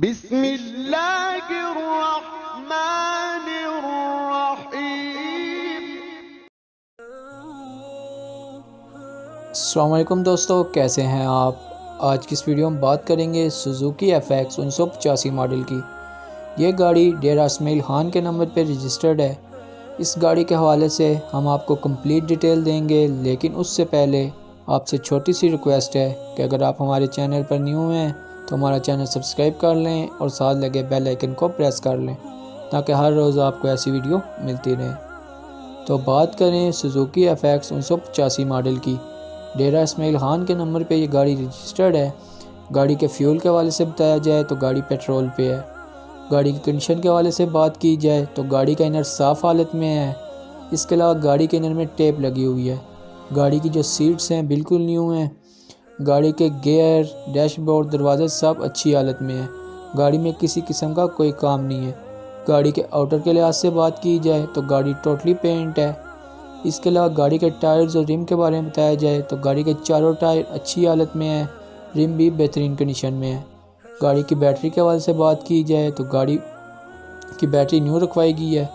بسم اللہ الرحمن الرحیم۔ السلام علیکم دوستو، کیسے ہیں آپ؟ آج کی اس ویڈیو میں بات کریں گے سوزوکی FX 1985 ماڈل کی۔ یہ گاڑی ڈیرہ اسماعیل خان کے نمبر پہ رجسٹرڈ ہے۔ اس گاڑی کے حوالے سے ہم آپ کو کمپلیٹ ڈیٹیل دیں گے، لیکن اس سے پہلے آپ سے چھوٹی سی ریکویسٹ ہے کہ اگر آپ ہمارے چینل پر نیو ہیں تو ہمارا چینل سبسکرائب کر لیں اور ساتھ لگے بیل آئیکن کو پریس کر لیں تاکہ ہر روز آپ کو ایسی ویڈیو ملتی رہے۔ تو بات کریں سوزوکی FX 1985 ماڈل کی۔ ڈیرہ اسماعیل خان کے نمبر پہ یہ گاڑی رجسٹرڈ ہے۔ گاڑی کے فیول کے حوالے سے بتایا جائے تو گاڑی پیٹرول پہ ہے۔ گاڑی کی کنڈیشن کے حوالے سے بات کی جائے تو گاڑی کا انر صاف حالت میں ہے۔ اس کے علاوہ گاڑی کے انر میں ٹیپ لگی ہوئی ہے۔ گاڑی کی جو سیٹس ہیں بالکل نیو ہیں۔ گاڑی کے گیئر، ڈیش بورڈ، دروازے سب اچھی حالت میں ہیں۔ گاڑی میں کسی قسم کا کوئی کام نہیں ہے۔ گاڑی کے آؤٹر کے لحاظ سے بات کی جائے تو گاڑی ٹوٹلی پینٹ ہے۔ اس کے علاوہ گاڑی کے ٹائرز اور رم کے بارے میں بتایا جائے تو گاڑی کے چاروں ٹائر اچھی حالت میں ہیں، رم بھی بہترین کنڈیشن میں ہے۔ گاڑی کی بیٹری کے حوالے سے بات کی جائے تو گاڑی کی بیٹری نیو رکھوائی گئی ہے۔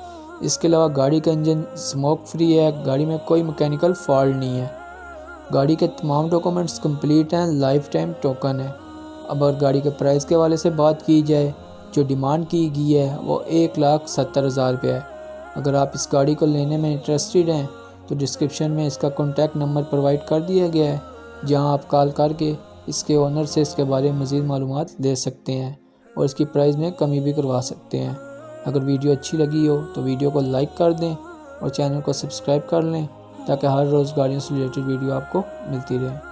اس کے علاوہ گاڑی کا انجن سموک فری ہے۔ گاڑی میں کوئی میکینیکل فالٹ نہیں ہے۔ گاڑی کے تمام ڈاکومنٹس کمپلیٹ ہیں، لائف ٹائم ٹوکن ہے۔ اب اگر گاڑی کے پرائس کے حوالے سے بات کی جائے، جو ڈیمانڈ کی گئی ہے وہ 1,70,000 روپے ہے۔ اگر آپ اس گاڑی کو لینے میں انٹرسٹڈ ہیں تو ڈسکرپشن میں اس کا کانٹیکٹ نمبر پرووائڈ کر دیا گیا ہے، جہاں آپ کال کر کے اس کے اونر سے اس کے بارے میں مزید معلومات لے سکتے ہیں اور اس کی پرائز میں کمی بھی کروا سکتے ہیں۔ اگر ویڈیو اچھی لگی ہو تو ویڈیو کو لائک کر دیں اور چینل کو سبسکرائب کر لیں تاکہ ہر روز گاڑیوں سے ریلیٹڈ ویڈیو آپ کو ملتی رہے۔